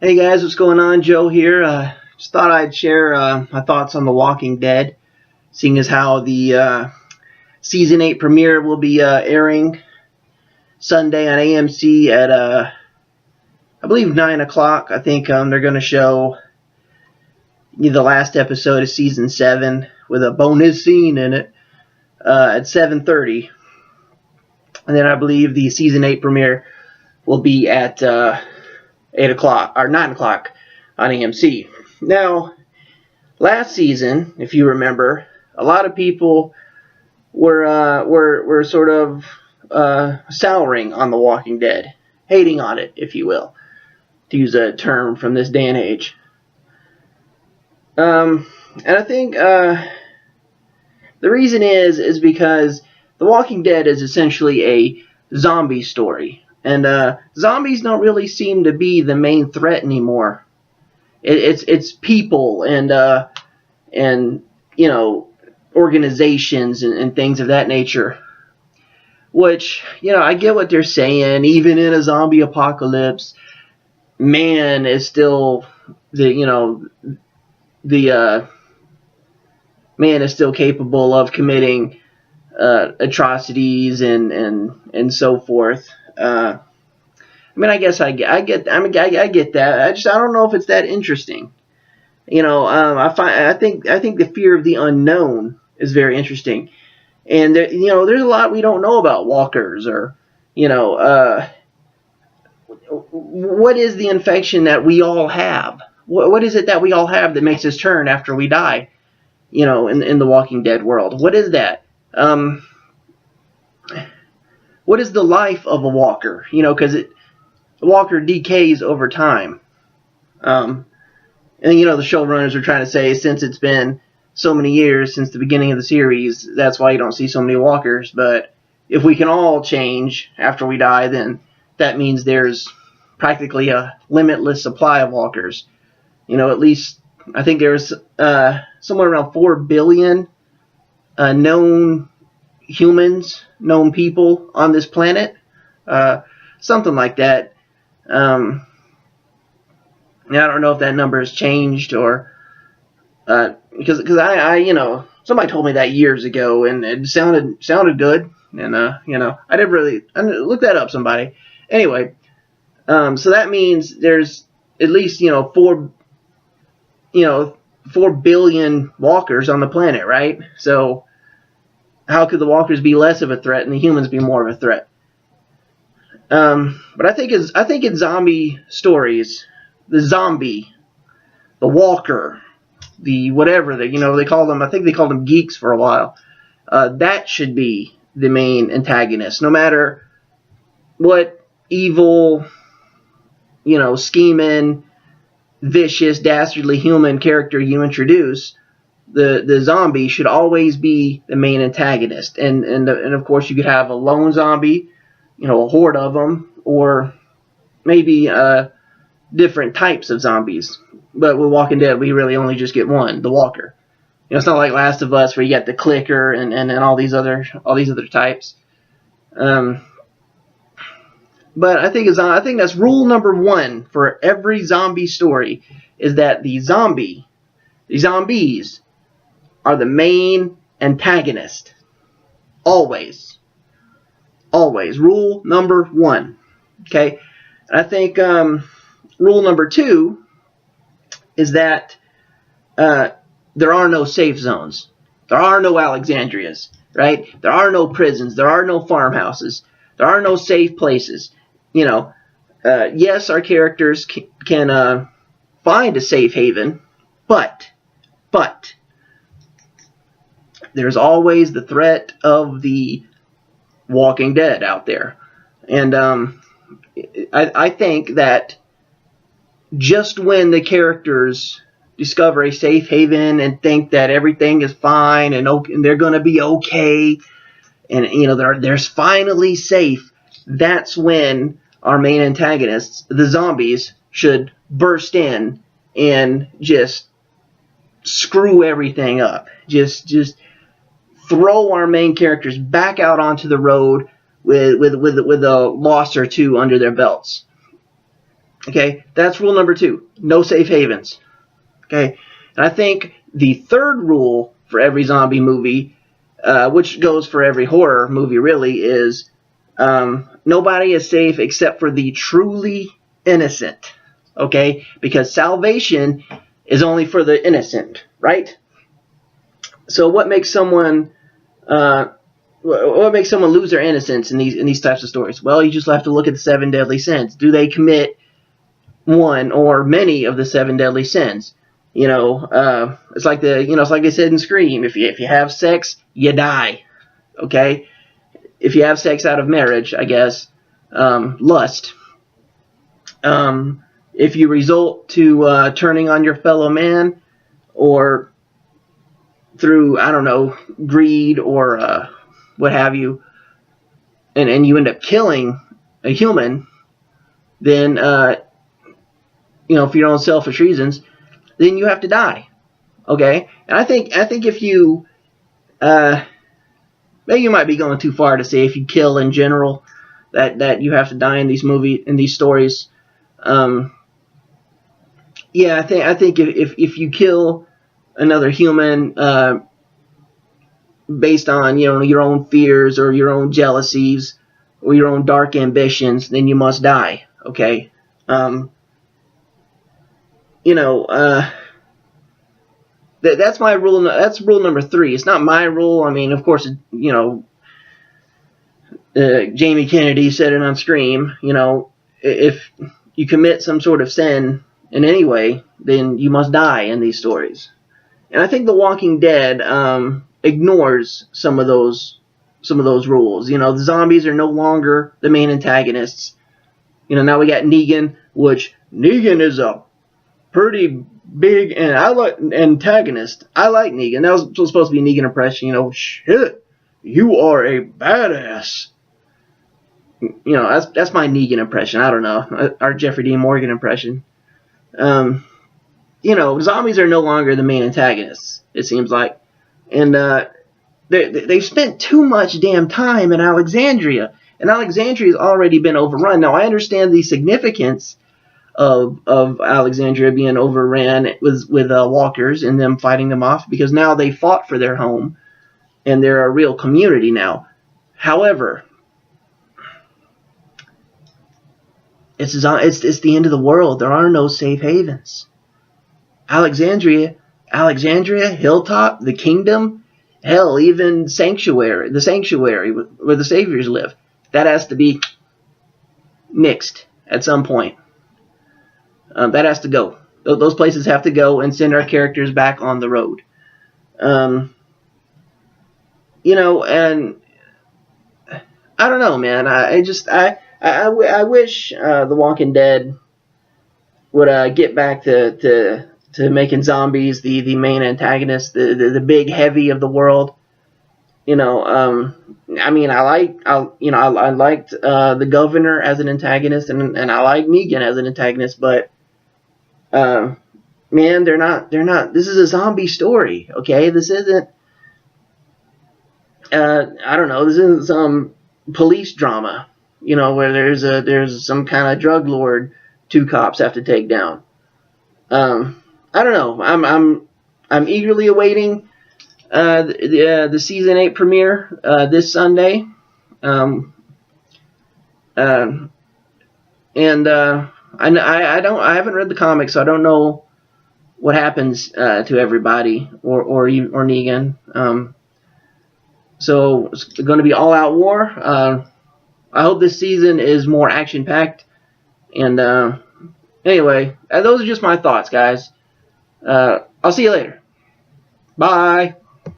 Hey guys, what's going on? Joe here. Just thought I'd share my thoughts on The Walking Dead, seeing as how the season 8 premiere will be airing Sunday on AMC at I believe 9 o'clock. I think they're going to show the last episode of season 7 with a bonus scene in it at 7:30, and then I believe the season 8 premiere will be at 8 o'clock or 9 o'clock on AMC. Now, last season, if you remember, a lot of people were sort of souring on The Walking Dead, hating on it, if you will, to use a term from this day and age. And I think the reason is because The Walking Dead is essentially a zombie story. And zombies don't really seem to be the main threat anymore. It's people and organizations and things of that nature. Which I get what they're saying. Even in a zombie apocalypse, man is still man is still capable of committing atrocities and so forth. I guess I get that. I don't know if it's that interesting. I think the fear of the unknown is very interesting, and there's a lot we don't know about walkers, or what is the infection that we all have? What is it that we all have that makes us turn after we die? In the Walking Dead world, what is that? What is the life of a walker? Because the walker decays over time. And the showrunners are trying to say, since it's been so many years since the beginning of the series, that's why you don't see so many walkers. But if we can all change after we die, then that means there's practically a limitless supply of walkers. At least I think there's somewhere around 4 billion known humans, known people on this planet, something like that. I don't know if that number has changed, or because I somebody told me that years ago, and it sounded good, and I didn't really look that up. Somebody anyway. So that means there's at least 4 billion walkers on the planet, right? So how could the walkers be less of a threat and the humans be more of a threat? But I think in zombie stories, the zombie, the walker, the whatever they call them. I think they called them geeks for a while. That should be the main antagonist, no matter what evil, scheming, vicious, dastardly human character you introduce. The zombie should always be the main antagonist, and of course you could have a lone zombie, a horde of them, or maybe different types of zombies. But with Walking Dead, we really only just get one, the walker. It's not like Last of Us where you got the clicker and all these other types. But I think that's rule number 1 for every zombie story, is that the zombies are the main antagonist. Always. Always. Rule number 1. Okay? I think rule number 2 is that there are no safe zones. There are no Alexandrias, right? There are no prisons. There are no farmhouses. There are no safe places. Yes, our characters can find a safe haven, but there's always the threat of the Walking Dead out there. And I think that just when the characters discover a safe haven and think that everything is fine and they're going to be okay, and they're finally safe, that's when our main antagonists, the zombies, should burst in and just screw everything up. Just throw our main characters back out onto the road with a loss or two under their belts. Okay, that's rule number 2. No safe havens. Okay, and I think the third rule for every zombie movie, which goes for every horror movie really, is nobody is safe except for the truly innocent. Okay, because salvation is only for the innocent, right? So what makes someone lose their innocence in these types of stories? Well, you just have to look at the 7 deadly sins. Do they commit one or many of the 7 deadly sins? It's like they said in Scream. If you have sex, you die. Okay, if you have sex out of marriage, I guess, lust. If you result to turning on your fellow man, or through, I don't know, greed or what have you, and you end up killing a human, then for your own selfish reasons, then you have to die. Okay, and I think if you maybe you might be going too far to say if you kill in general that you have to die in these stories. Yeah, I think if you kill another human based on your own fears or your own jealousies or your own dark ambitions, then you must die. Okay, that's my rule. That's rule number 3. It's not my rule. I mean, of course, Jamie Kennedy said it on Scream. If you commit some sort of sin in any way, then you must die in these stories. And I think The Walking Dead ignores some of those rules. The zombies are no longer the main antagonists. Now we got Negan, which Negan is a pretty big and antagonist. I like Negan. That was supposed to be a Negan impression. Shit, you are a badass. That's my Negan impression. I don't know, our Jeffrey Dean Morgan impression. Zombies are no longer the main antagonists, it seems like, and they've spent too much damn time in Alexandria, and Alexandria's already been overrun. Now I understand the significance of Alexandria being overran with walkers and them fighting them off, because now they fought for their home and they're a real community now. However, it's the end of the world. There are no safe havens. Alexandria, Hilltop, the Kingdom, hell, even the sanctuary where the saviors live, that has to be nixed at some point. That has to go. Those places have to go, and send our characters back on the road. And I don't know, man. I wish The Walking Dead would get back to making zombies the main antagonist, the big heavy of the world. I mean, I liked the governor as an antagonist, and I like Negan as an antagonist, but man, they're not. This is a zombie story, okay? This isn't. I don't know. This isn't some police drama, where there's some kind of drug lord 2 cops have to take down. I don't know. I'm eagerly awaiting the season 8 premiere this Sunday. I haven't read the comics, so I don't know what happens to everybody or Negan. So it's going to be all out war. I hope this season is more action packed. And anyway, those are just my thoughts, guys. I'll see you later. Bye.